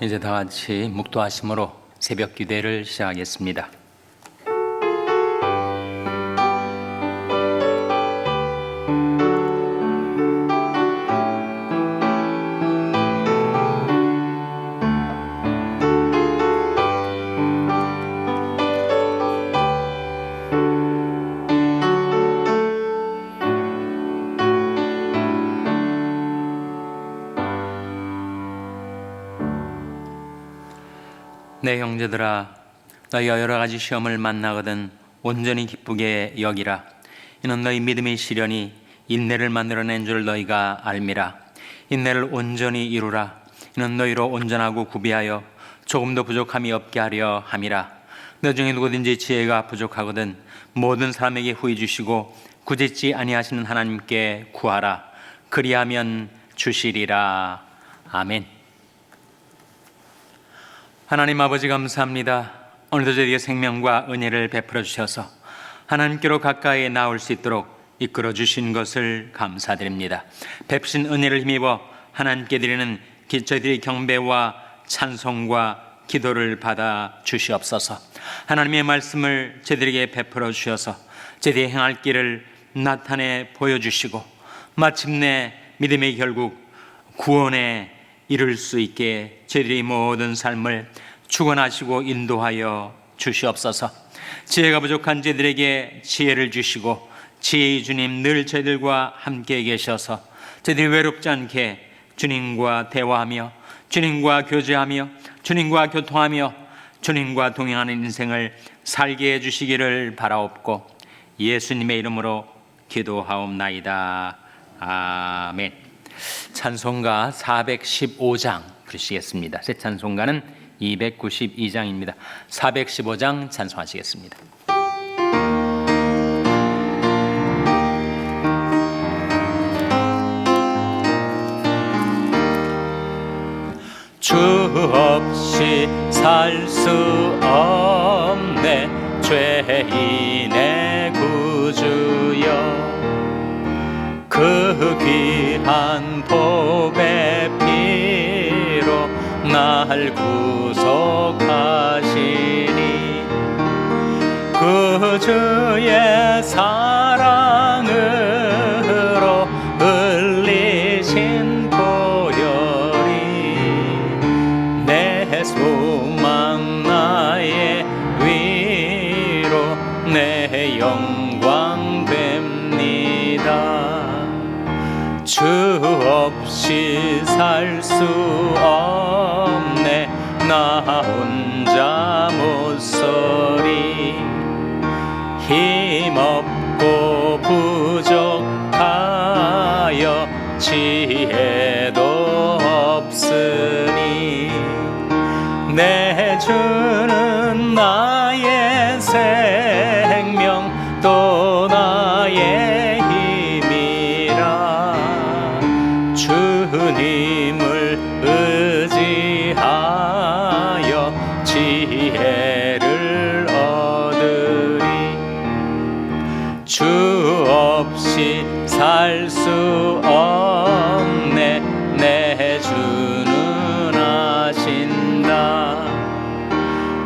이제 다 같이 묵도하심으로 새벽 기도를 시작하겠습니다. 내 형제들아, 너희가 여러 가지 시험을 만나거든 온전히 기쁘게 여기라. 이는 너희 믿음의 시련이 인내를 만들어낸 줄 너희가 알미라. 인내를 온전히 이루라. 이는 너희로 온전하고 구비하여 조금도 부족함이 없게 하려 함이라. 너 중에 누구든지 지혜가 부족하거든 모든 사람에게 후히 주시고 구제치 아니하시는 하나님께 구하라. 그리하면 주시리라. 아멘. 하나님 아버지 감사합니다. 오늘도 저희에게 생명과 은혜를 베풀어 주셔서 하나님께로 가까이 나올 수 있도록 이끌어 주신 것을 감사드립니다. 베푸신 은혜를 힘입어 하나님께 드리는 저희들의 경배와 찬송과 기도를 받아 주시옵소서. 하나님의 말씀을 저희들에게 베풀어 주셔서 저희들이 행할 길을 나타내 보여주시고 마침내 믿음의 결국 구원에 이룰 수 있게 저희들의 모든 삶을 축원하시고 인도하여 주시옵소서. 지혜가 부족한 저희들에게 지혜를 주시고 지혜의 주님 늘 저희들과 함께 계셔서 저희들이 외롭지 않게 주님과 대화하며 주님과 교제하며 주님과 교통하며 주님과 동행하는 인생을 살게 해주시기를 바라옵고 예수님의 이름으로 기도하옵나이다. 아멘. 찬송가 415장 부르시겠습니다. 새 찬송가는 292장입니다. 415장 찬송하시겠습니다. 주 없이 살 수 없네 죄인의 구주여. 그 귀한 복의 피로 날 구속하시니 그 주의 사랑으로 흘리신 보혈이 내 소망 나의 위로 내 영광 됩니다. 주 없이 살 수 없네 나 혼자 못서리. 힘없고 부족하여 지혜도 없으니 내 주는 나의 생명 또 나의 주님을 의지하여 지혜를 얻으리. 주 없이 살 수 없네 내 주는 아신다.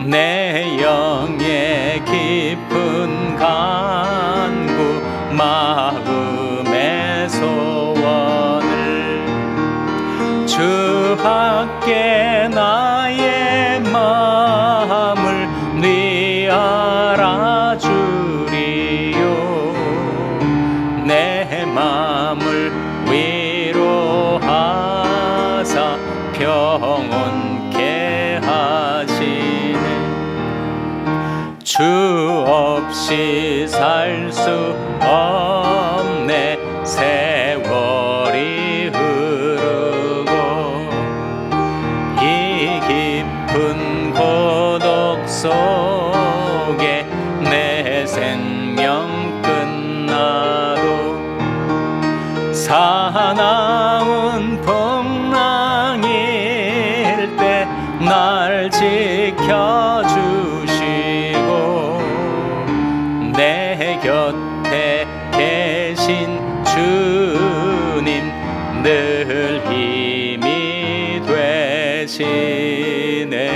내 영의 깊은 간구 마음의 소원을 주밖에 나의 마음을 네 알아주리요. 내 마음을 위로하사 평온케 하시네. 주 없이 살 수 없네 세월이 깊은 고독 속에 내 생명 끝나도 사나운 풍랑일 때 날 지켜주시고 내 곁에 계신 주님 늘 힘이 되시 되시네.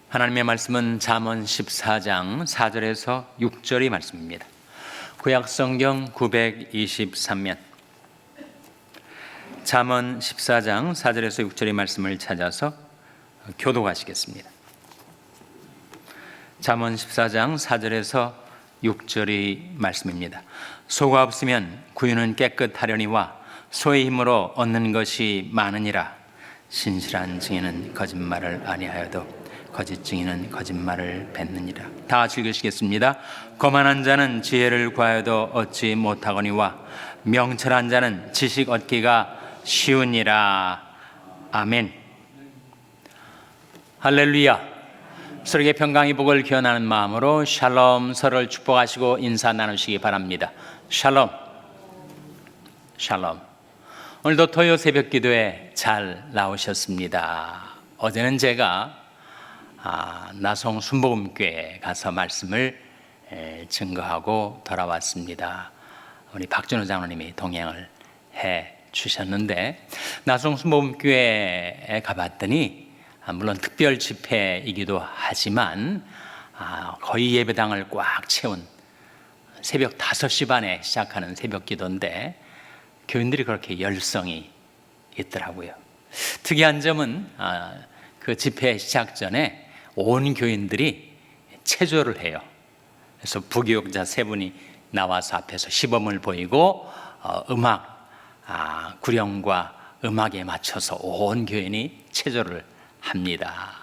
하나님의 말씀은 잠언 14장 4절에서 6절의 말씀입니다. 구약성경 923면 잠언 14장 4절에서 6절의 말씀을 찾아서 교독하시겠습니다. 잠언 14장 4절에서 6절의 말씀입니다. 소가 없으면 구유는 깨끗하려니와 소의 힘으로 얻는 것이 많으니라. 신실한 증인은 거짓말을 아니하여도 거짓 증인은 거짓말을 뱉느니라. 다 같이 읽으시겠습니다. 거만한 자는 지혜를 구하여도 얻지 못하거니와 명철한 자는 지식 얻기가 쉬우니라. 아멘. 할렐루야. 서로에게 평강의 복을 기원하는 마음으로 샬롬, 서로를 축복하시고 인사 나누시기 바랍니다. 샬롬. 샬롬. 오늘도 토요 새벽 기도에 잘 나오셨습니다. 어제는 제가 나송 순복음교회에 가서 말씀을 증거하고 돌아왔습니다. 우리 박준호 장로님이 동행을 해 주셨는데, 나송 순복음교회에 가봤더니 물론 특별 집회이기도 하지만 거의 예배당을 꽉 채운 새벽 5시 반에 시작하는 새벽 기도인데 교인들이 그렇게 열성이 있더라고요. 특이한 점은 그 집회 시작 전에 온 교인들이 체조를 해요. 그래서 부교육자 3분이 나와서 앞에서 시범을 보이고 음악 구령과 음악에 맞춰서 온 교인이 체조를 합니다.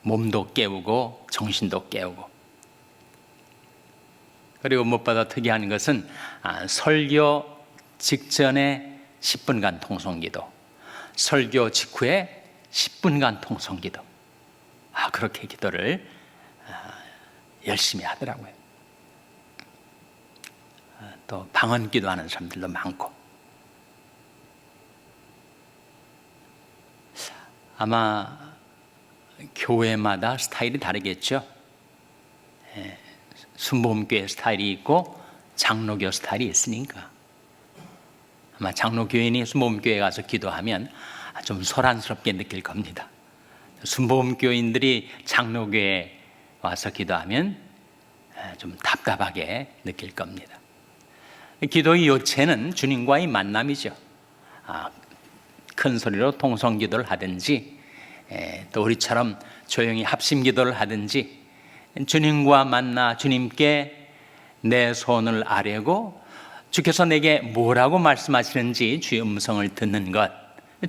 몸도 깨우고 정신도 깨우고. 그리고 무엇보다 특이한 것은 설교 직전에 10분간 통성기도, 설교 직후에 10분간 통성기도. 그렇게 기도를 열심히 하더라고요. 또 방언기도 하는 사람들도 많고. 아마 교회마다 스타일이 다르겠죠. 순복음교회 스타일이 있고 장로교 스타일이 있으니까 아마 장로교인이 순복음교회 가서 기도하면 좀 소란스럽게 느낄 겁니다. 순복음교인들이 장로교회에 와서 기도하면 좀 답답하게 느낄 겁니다. 기도의 요체는 주님과의 만남이죠. 큰 소리로 통성기도를 하든지 또 우리처럼 조용히 합심기도를 하든지 주님과 만나 주님께 내 손을 아뢰고 주께서 내게 뭐라고 말씀하시는지 주의 음성을 듣는 것,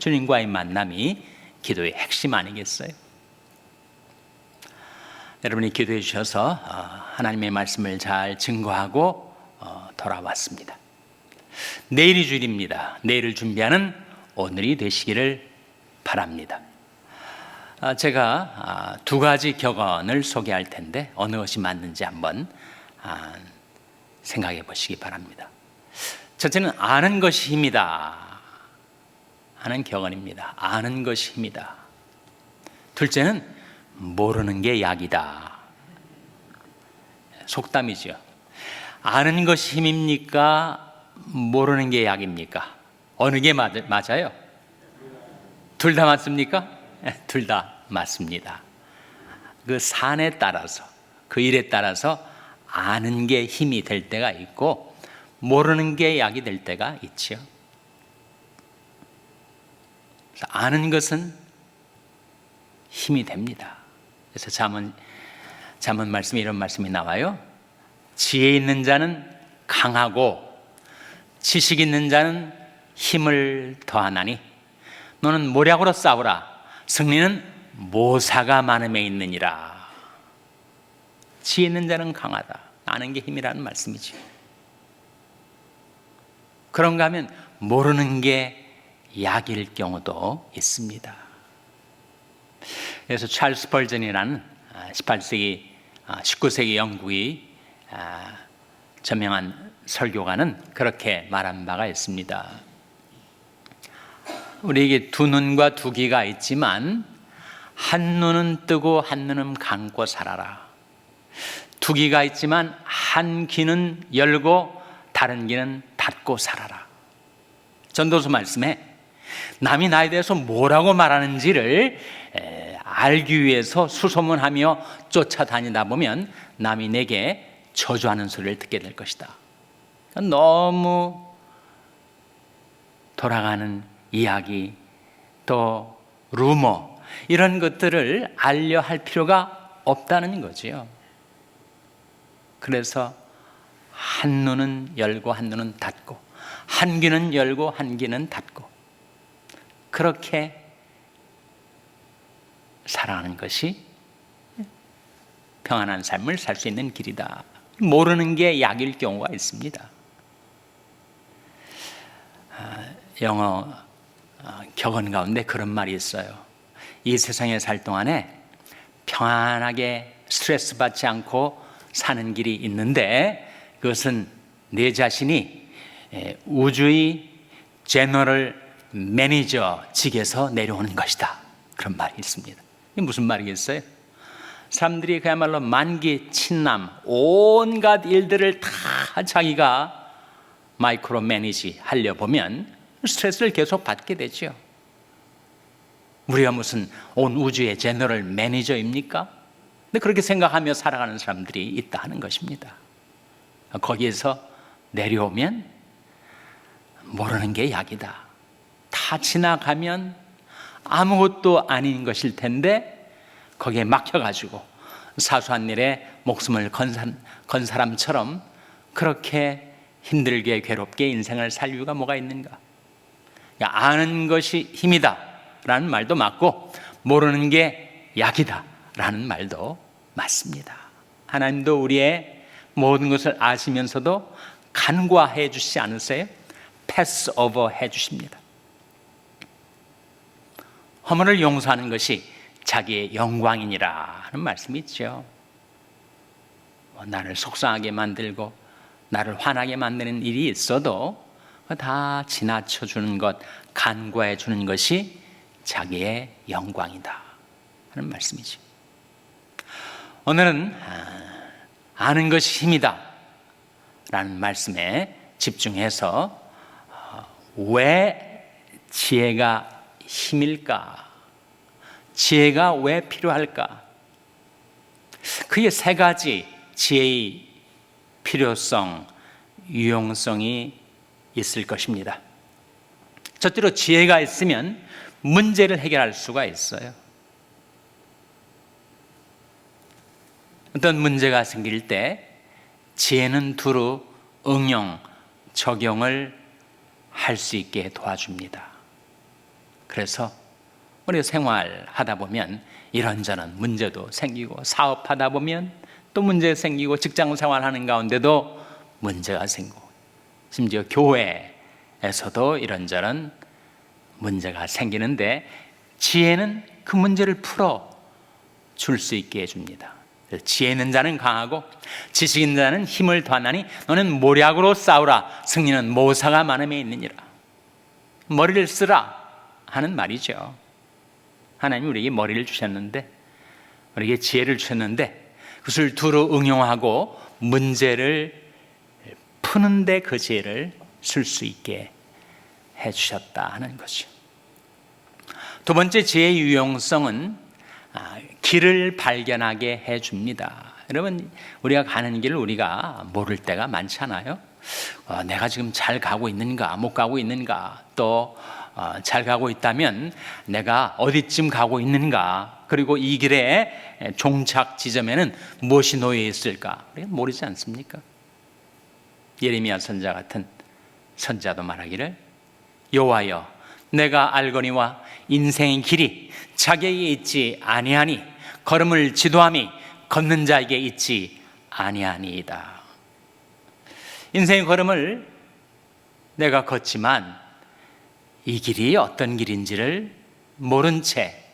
주님과의 만남이 기도의 핵심 아니겠어요? 여러분이 기도해 주셔서 하나님의 말씀을 잘 증거하고 돌아왔습니다. 내일이 주일입니다. 내일을 준비하는 오늘이 되시기를 바랍니다. 제가 2가지 격언을 소개할 텐데 어느 것이 맞는지 한번 생각해 보시기 바랍니다. 첫째는 아는 것이 힘이다 하는 격언입니다. 아는 것이 힘이다. 둘째는 모르는 게 약이다. 속담이죠. 아는 것이 힘입니까? 모르는 게 약입니까? 어느 게 맞아요? 둘 다 맞습니까? 둘 다 맞습니다. 그 산에 따라서, 그 일에 따라서 아는 게 힘이 될 때가 있고 모르는 게 약이 될 때가 있죠. 아는 것은 힘이 됩니다. 그래서 잠언 말씀에 이런 말씀이 나와요. 지혜 있는 자는 강하고 지식 있는 자는 힘을 더하나니 너는 모략으로 싸우라. 승리는 모사가 많음에 있느니라. 지혜 있는 자는 강하다. 아는 게 힘이라는 말씀이지. 그런가 하면 모르는 게 약일 경우도 있습니다. 그래서 찰스 벌전이라는 18세기, 19세기 영국의 저명한 설교가는 그렇게 말한 바가 있습니다. 우리에게 2눈과 2귀가 있지만 한 눈은 뜨고 한 눈은 감고 살아라. 두 귀가 있지만 한 귀는 열고 다른 귀는 닫고 살아라. 전도서 말씀에 남이 나에 대해서 뭐라고 말하는지를 알기 위해서 수소문하며 쫓아다니다 보면 남이 내게 저주하는 소리를 듣게 될 것이다. 너무 돌아가는 이야기, 또 루머, 이런 것들을 알려 할 필요가 없다는 거지요. 그래서 한 눈은 열고 한 눈은 닫고, 한 귀는 열고 한 귀는 닫고, 그렇게 살아가는 것이 평안한 삶을 살 수 있는 길이다. 모르는 게 약일 경우가 있습니다. 영어 격언 가운데 그런 말이 있어요. 이 세상에 살 동안에 평안하게 스트레스 받지 않고 사는 길이 있는데, 그것은 내 자신이 우주의 제너럴 매니저 직에서 내려오는 것이다. 그런 말이 있습니다. 이게 무슨 말이겠어요? 사람들이 그야말로 만기, 친남, 온갖 일들을 다 자기가 마이크로 매니지 하려 보면 스트레스를 계속 받게 되죠. 우리가 무슨 온 우주의 제너럴 매니저입니까? 근데 그렇게 생각하며 살아가는 사람들이 있다 하는 것입니다. 거기에서 내려오면 모르는 게 약이다. 다 지나가면 아무것도 아닌 것일 텐데 거기에 막혀가지고 사소한 일에 목숨을 건 사람처럼 그렇게 힘들게 괴롭게 인생을 살 이유가 뭐가 있는가? 아는 것이 힘이다 라는 말도 맞고, 모르는 게 약이다 라는 말도 맞습니다. 하나님도 우리의 모든 것을 아시면서도 간과해 주시지 않으세요? 패스 오버 해 주십니다. 허물을 용서하는 것이 자기의 영광이니라 하는 말씀이 있죠. 나를 속상하게 만들고 나를 화나게 만드는 일이 있어도 다 지나쳐 주는 것, 간과해 주는 것이 자기의 영광이다 하는 말씀이죠. 오늘은 아는 것이 힘이다 라는 말씀에 집중해서 왜 지혜가 힘일까? 지혜가 왜 필요할까? 그게 세 가지 지혜의 필요성, 유용성이 있을 것입니다. 첫째로 지혜가 있으면 문제를 해결할 수가 있어요. 어떤 문제가 생길 때 지혜는 두루 응용, 적용을 할 수 있게 도와줍니다. 그래서 우리가 생활하다 보면 이런저런 문제도 생기고, 사업하다 보면 또 문제 생기고, 직장 생활하는 가운데도 문제가 생기고, 심지어 교회에서도 이런저런 문제가 생기는데 지혜는 그 문제를 풀어 줄 수 있게 해줍니다. 지혜 있는 자는 강하고 지식 있는 자는 힘을 더하나니 너는 모략으로 싸우라. 승리는 모사가 많음에 있느니라. 머리를 쓰라 하는 말이죠. 하나님 우리에게 머리를 주셨는데, 우리에게 지혜를 주셨는데 그것을 두루 응용하고 문제를 푸는데 그 지혜를 쓸 수 있게 해주셨다 하는 거죠. 두 번째 지혜의 유용성은 길을 발견하게 해줍니다. 여러분, 우리가 가는 길을 우리가 모를 때가 많잖아요. 내가 지금 잘 가고 있는가, 못 가고 있는가, 또 잘 가고 있다면 내가 어디쯤 가고 있는가, 그리고 이 길의 종착 지점에는 무엇이 놓여 있을까, 우리가 모르지 않습니까? 예레미야 선자 같은 선자도 말하기를 여호와여 내가 알거니와 인생의 길이 자기에게 있지 아니하니 걸음을 지도함이 걷는 자에게 있지 아니하니이다. 인생의 걸음을 내가 걷지만 이 길이 어떤 길인지를 모른 채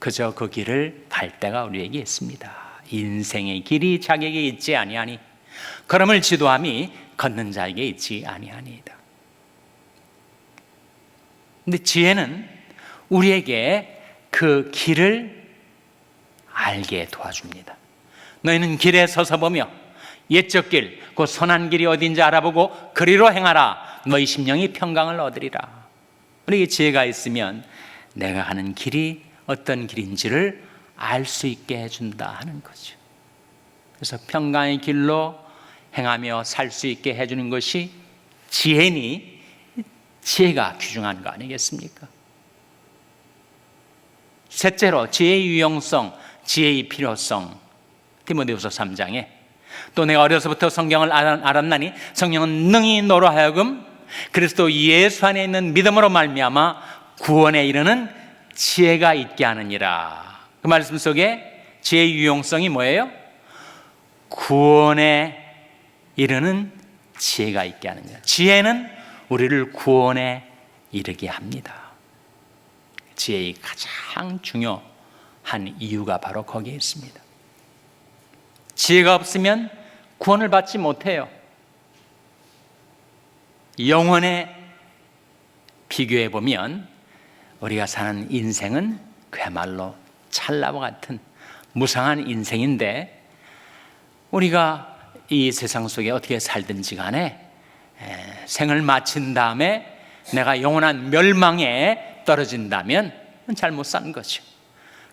그저 그 길을 갈 때가 우리에게 있습니다. 인생의 길이 자기에게 있지 아니하니 걸음을 지도함이 걷는 자에게 있지 아니하니이다. 근데 지혜는 우리에게 그 길을 알게 도와줍니다. 너희는 길에 서서 보며 옛적 길, 그 선한 길이 어딘지 알아보고 그리로 행하라. 너희 심령이 평강을 얻으리라. 우리에게 지혜가 있으면 내가 가는 길이 어떤 길인지를 알 수 있게 해준다 하는 거죠. 그래서 평강의 길로 행하며 살 수 있게 해주는 것이 지혜니, 지혜가 귀중한 거 아니겠습니까? 셋째로 지혜의 유용성, 지혜의 필요성. 디모데후서 3장에 또 내가 어려서부터 성경을 알았나니 성령은 능히 너로 하여금 그리스도 예수 안에 있는 믿음으로 말미암아 구원에 이르는 지혜가 있게 하느니라. 그 말씀 속에 지혜의 유용성이 뭐예요? 구원에 이르는 지혜가 있게 하느니라. 지혜는 우리를 구원에 이르게 합니다. 지혜의 가장 중요한 이유가 바로 거기에 있습니다. 지혜가 없으면 구원을 받지 못해요. 영혼에 비교해 보면 우리가 사는 인생은 그야말로 찰나와 같은 무상한 인생인데, 우리가 이 세상 속에 어떻게 살든지 간에 생을 마친 다음에 내가 영원한 멸망에 떨어진다면 잘못 산 거죠.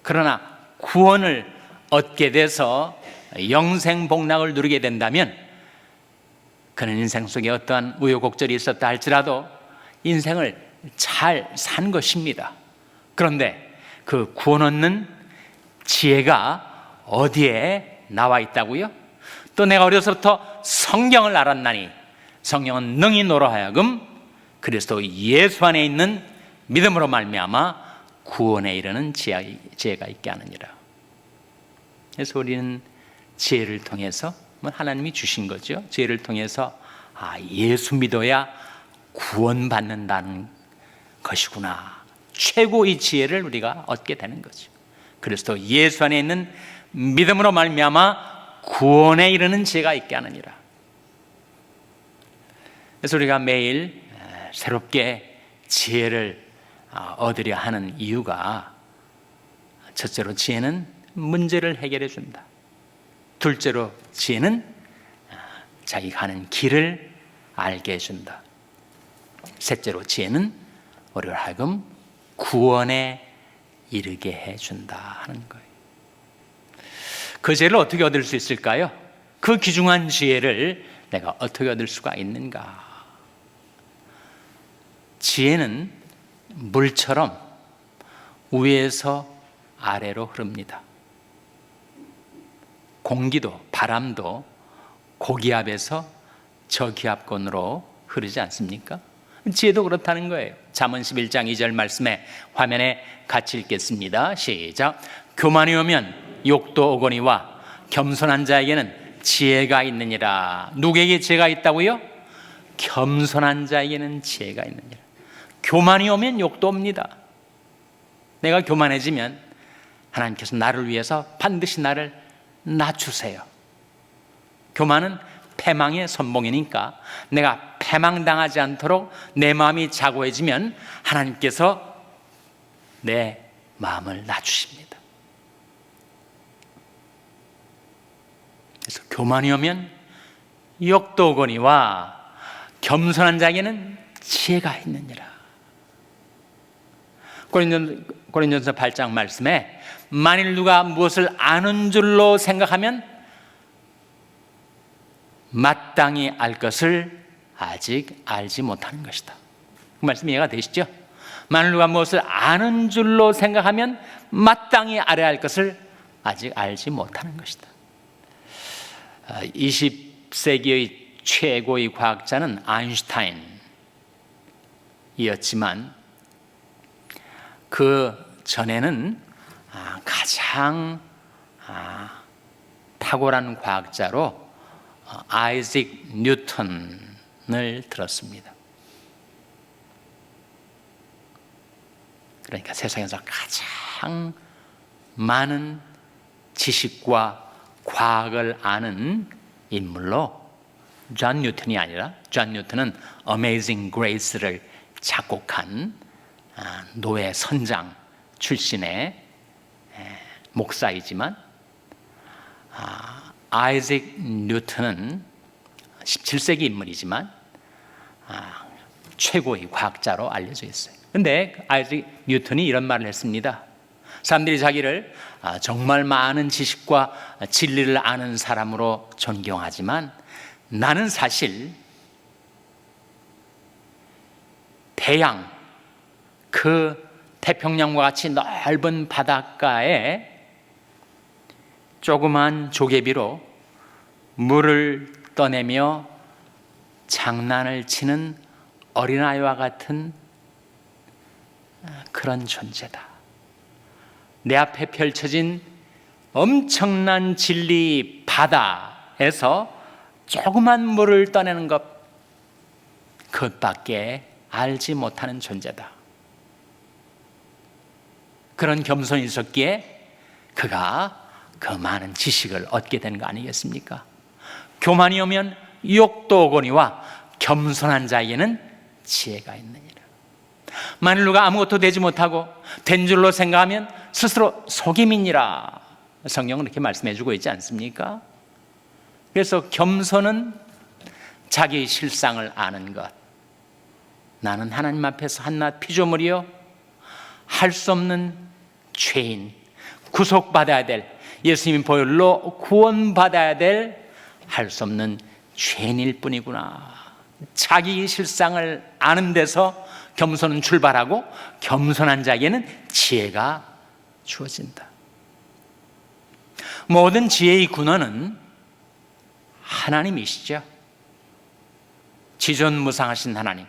그러나 구원을 얻게 돼서 영생복락을 누리게 된다면 그는 인생 속에 어떠한 우여곡절이 있었다 할지라도 인생을 잘 산 것입니다. 그런데 그 구원 얻는 지혜가 어디에 나와 있다고요? 또 내가 어려서부터 성경을 알았나니 성령은 능히 너로 하여금 그리스도 예수 안에 있는 믿음으로 말미암아 구원에 이르는 지혜가 있게 하느니라. 그래서 우리는 지혜를 통해서 하나님이 주신 거죠. 지혜를 통해서 예수 믿어야 구원받는다는 것이구나. 최고의 지혜를 우리가 얻게 되는 거죠. 그리스도 예수 안에 있는 믿음으로 말미암아 구원에 이르는 지혜가 있게 하느니라. 그래서 우리가 매일 새롭게 지혜를 얻으려 하는 이유가, 첫째로 지혜는 문제를 해결해 준다. 둘째로 지혜는 자기 가는 길을 알게 해준다. 셋째로 지혜는 우리를 하여금 구원에 이르게 해준다 하는 거예요. 그 지혜를 어떻게 얻을 수 있을까요? 그 귀중한 지혜를 내가 어떻게 얻을 수가 있는가? 지혜는 물처럼 위에서 아래로 흐릅니다. 공기도, 바람도 고기압에서 저기압권으로 흐르지 않습니까? 지혜도 그렇다는 거예요. 잠언 11장 2절 말씀에 화면에 같이 읽겠습니다. 시작. 교만이 오면 욕도 오거니와 겸손한 자에게는 지혜가 있느니라. 누구에게 지혜가 있다고요? 겸손한 자에게는 지혜가 있느니라. 교만이 오면 욕도 옵니다. 내가 교만해지면 하나님께서 나를 위해서 반드시 나를 낮추세요. 교만은 패망의 선봉이니까 내가 패망당하지 않도록 내 마음이 자고해지면 하나님께서 내 마음을 낮추십니다. 그래서 교만이 오면 욕도 오거니와 겸손한 자에게는 지혜가 있느니라. 고린도전서 8장 말씀에 만일 누가 무엇을 아는 줄로 생각하면 마땅히 알 것을 아직 알지 못하는 것이다. 그 말씀 이해가 되시죠? 만일 누가 무엇을 아는 줄로 생각하면 마땅히 알아야 할 것을 아직 알지 못하는 것이다. 20세기의 최고의 과학자는 아인슈타인이었지만 그 전에는 가장 탁월한 과학자로 아이작 뉴턴을 들었습니다. 그러니까 세상에서 가장 많은 지식과 과학을 아는 인물로 존 뉴턴이 아니라, 존 뉴턴은 Amazing Grace를 작곡한 노예 선장 출신의 목사이지만 아이작 뉴턴은 17세기 인물이지만 최고의 과학자로 알려져 있어요. 그런데 아이작 뉴턴이 이런 말을 했습니다. 사람들이 자기를 정말 많은 지식과 진리를 아는 사람으로 존경하지만 나는 사실 대양, 그 태평양과 같이 넓은 바닷가에 조그만 조개비로 물을 떠내며 장난을 치는 어린아이와 같은 그런 존재다. 내 앞에 펼쳐진 엄청난 진리 바다에서 조그만 물을 떠내는 것, 그것밖에 알지 못하는 존재다. 그런 겸손이 있었기에 그가 그 많은 지식을 얻게 된 거 아니겠습니까? 교만이 오면 욕도 오거니와 겸손한 자에게는 지혜가 있느니라. 만일 누가 아무것도 되지 못하고 된 줄로 생각하면 스스로 속임이니라. 성경은 이렇게 말씀해 주고 있지 않습니까? 그래서 겸손은 자기 실상을 아는 것. 나는 하나님 앞에서 한낱 피조물이요, 할 수 없는 죄인, 구속받아야 될, 예수님의 보혈로 구원받아야 될 할 수 없는 죄인일 뿐이구나. 자기 실상을 아는 데서 겸손은 출발하고 겸손한 자에게는 지혜가 주어진다. 모든 지혜의 근원은 하나님이시죠. 지존무상하신 하나님.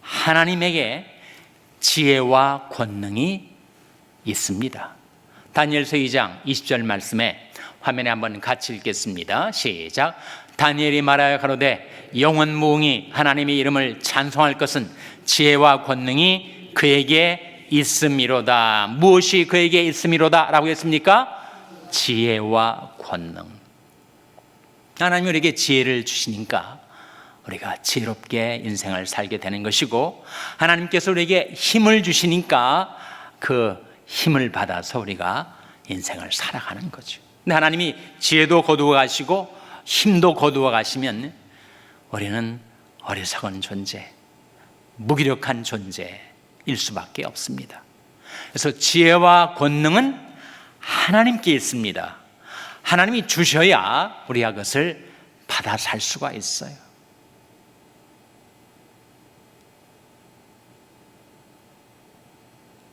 하나님에게 지혜와 권능이 있습니다. 다니엘서 2장 20절 말씀에 화면에 한번 같이 읽겠습니다. 시작. 다니엘이 말하여 가로되 영원무궁히 하나님의 이름을 찬송할 것은 지혜와 권능이 그에게 있음이로다. 무엇이 그에게 있음이로다 라고 했습니까? 지혜와 권능. 하나님이 우리에게 지혜를 주시니까 우리가 지혜롭게 인생을 살게 되는 것이고, 하나님께서 우리에게 힘을 주시니까 그 힘을 받아서 우리가 인생을 살아가는 거죠. 근데 하나님이 지혜도 거두어 가시고 힘도 거두어 가시면 우리는 어리석은 존재, 무기력한 존재일 수밖에 없습니다. 그래서 지혜와 권능은 하나님께 있습니다. 하나님이 주셔야 우리가 그것을 받아 살 수가 있어요.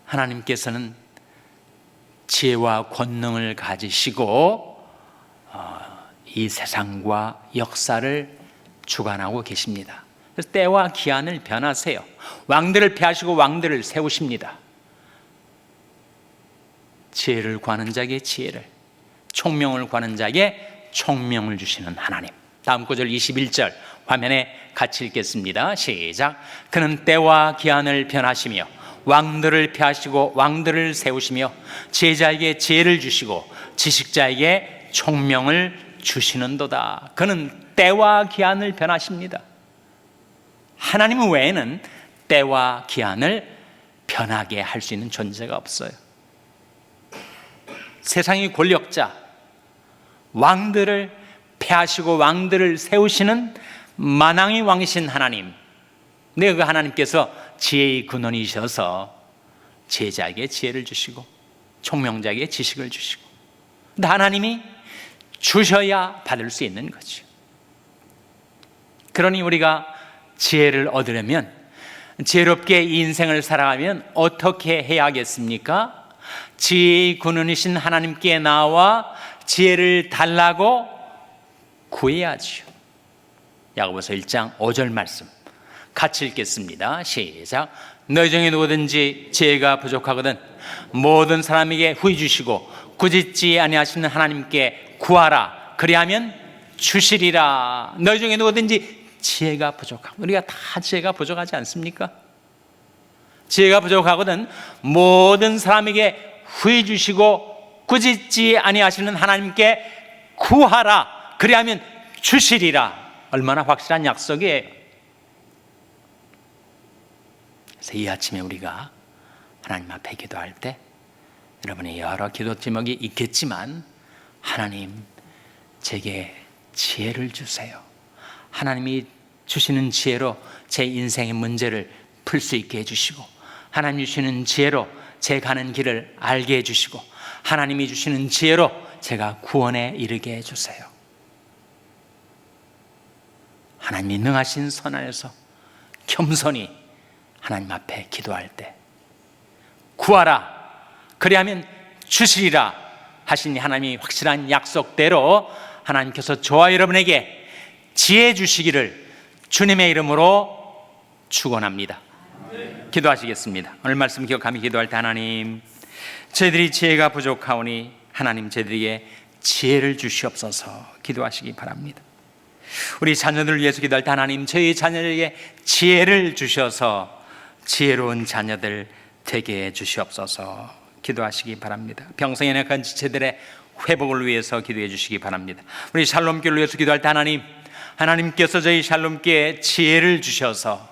하나님께서는 지혜와 권능을 가지시고 이 세상과 역사를 주관하고 계십니다. 그래서 때와 기한을 변하세요. 왕들을 폐하시고 왕들을 세우십니다. 지혜를 구하는 자에게 지혜를, 총명을 구하는 자에게 총명을 주시는 하나님. 다음 구절 21절 화면에 같이 읽겠습니다. 시작. 그는 때와 기한을 변하시며 왕들을 폐하시고 왕들을 세우시며 지혜자에게 지혜를 주시고 지식자에게 총명을 주시는도다. 그는 때와 기한을 변하십니다. 하나님 외에는 때와 기한을 변하게 할 수 있는 존재가 없어요. 세상의 권력자, 왕들을 폐하시고 왕들을 세우시는 만왕의 왕이신 하나님, 그 하나님께서 지혜의 근원이셔서 지혜자에게 지혜를 주시고 총명자에게 지식을 주시고, 근데 하나님이 주셔야 받을 수 있는 거죠. 그러니 우리가 지혜를 얻으려면, 지혜롭게 이 인생을 살아가면 어떻게 해야겠습니까? 지혜의 근원이신 하나님께 나와 지혜를 달라고 구해야죠. 야고보서 1장 5절 말씀 같이 읽겠습니다. 시작. 너희 중에 누구든지 지혜가 부족하거든 모든 사람에게 후히 주시고 꾸짖지 아니하시는 하나님께 구하라. 그리하면 주시리라. 너희 중에 누구든지 지혜가 부족하고, 우리가 다 지혜가 부족하지 않습니까? 지혜가 부족하거든 모든 사람에게 후히 주시고 꾸짖지 아니하시는 하나님께 구하라. 그리하면 주시리라. 얼마나 확실한 약속이에요. 그래서 이 아침에 우리가 하나님 앞에 기도할 때 여러분의 여러 기도 제목이 있겠지만, 하나님, 제게 지혜를 주세요. 하나님이 주시는 지혜로 제 인생의 문제를 풀 수 있게 해주시고, 하나님이 주시는 지혜로 제 가는 길을 알게 해주시고, 하나님이 주시는 지혜로 제가 구원에 이르게 해주세요. 하나님이 능하신 선 안에서 겸손히 하나님 앞에 기도할 때, 구하라 그리하면 주시리라 하신 하나님이 확실한 약속대로 하나님께서 저와 여러분에게 지혜 주시기를 주님의 이름으로 축원합니다. 기도하시겠습니다. 오늘 말씀 기억하며 기도할 때, 하나님, 저희들이 지혜가 부족하오니 하나님 저희들에게 지혜를 주시옵소서 기도하시기 바랍니다. 우리 자녀들을 위해서 기도할 때, 하나님, 저희 자녀에게 지혜를 주셔서 지혜로운 자녀들 되게 해주시옵소서 기도하시기 바랍니다. 평생에 연약한 지체들의 회복을 위해서 기도해 주시기 바랍니다. 우리 샬롬교를 위해서 기도할 때, 하나님께서 저희 샬롬교에 지혜를 주셔서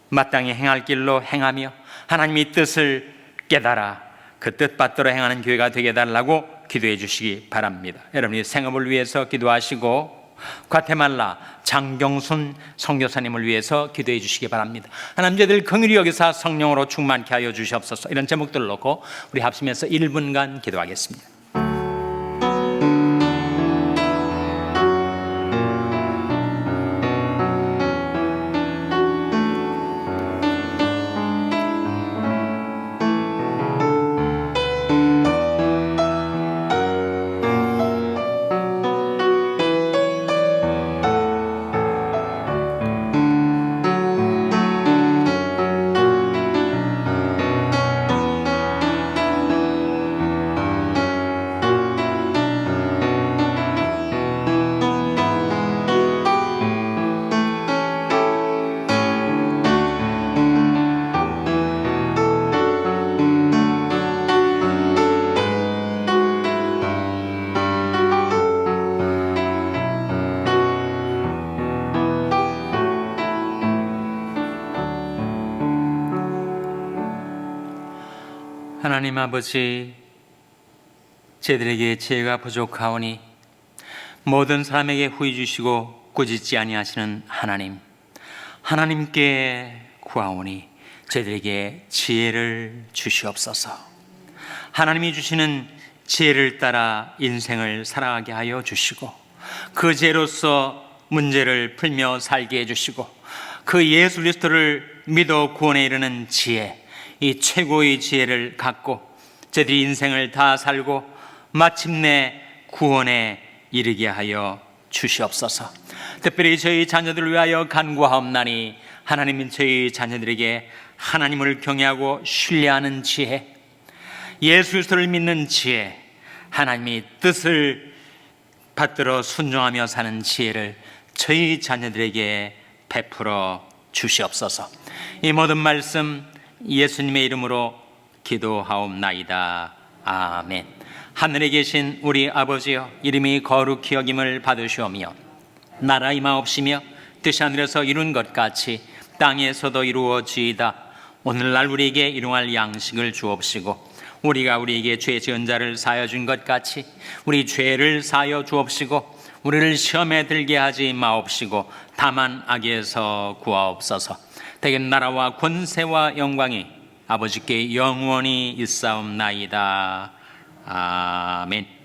마땅히 행할 길로 행하며 하나님의 뜻을 깨달아 그 뜻받들어 행하는 교회가 되게 해달라고 기도해 주시기 바랍니다. 여러분이 생업을 위해서 기도하시고, 과테말라 장경순 선교사님을 위해서 기도해 주시기 바랍니다. 하나님, 저희들 긍휼히 여기사 성령으로 충만케 하여 주시옵소서. 이런 제목들을 놓고 우리 합심해서 1분간 기도하겠습니다. 하나님 아버지, 저희들에게 지혜가 부족하오니 모든 사람에게 후히 주시고 꾸짖지 아니하시는 하나님, 하나님께 구하오니 저희들에게 지혜를 주시옵소서. 하나님이 주시는 지혜를 따라 인생을 살아가게 하여 주시고, 그 지혜로서 문제를 풀며 살게 해주시고, 그 예수 그리스도를 믿어 구원에 이르는 지혜, 이 최고의 지혜를 갖고 저희들이 인생을 다 살고 마침내 구원에 이르게 하여 주시옵소서. 특별히 저희 자녀들을 위하여 간구하옵나니, 하나님은 저희 자녀들에게 하나님을 경외하고 신뢰하는 지혜, 예수 그리스도를 믿는 지혜, 하나님의 뜻을 받들어 순종하며 사는 지혜를 저희 자녀들에게 베풀어 주시옵소서. 이 모든 말씀 예수님의 이름으로 기도하옵나이다. 아멘. 하늘에 계신 우리 아버지여, 이름이 거룩히 여김을 받으시오며 나라 임하옵시며 뜻이 하늘에서 이룬 것 같이 땅에서도 이루어지이다. 오늘날 우리에게 일용할 양식을 주옵시고, 우리가 우리에게 죄 지은 자를 사하여 준 것 같이 우리 죄를 사하여 주옵시고, 우리를 시험에 들게 하지 마옵시고 다만 악에서 구하옵소서. 대개 나라와 권세와 영광이 아버지께 영원히 있사옵나이다. 아멘.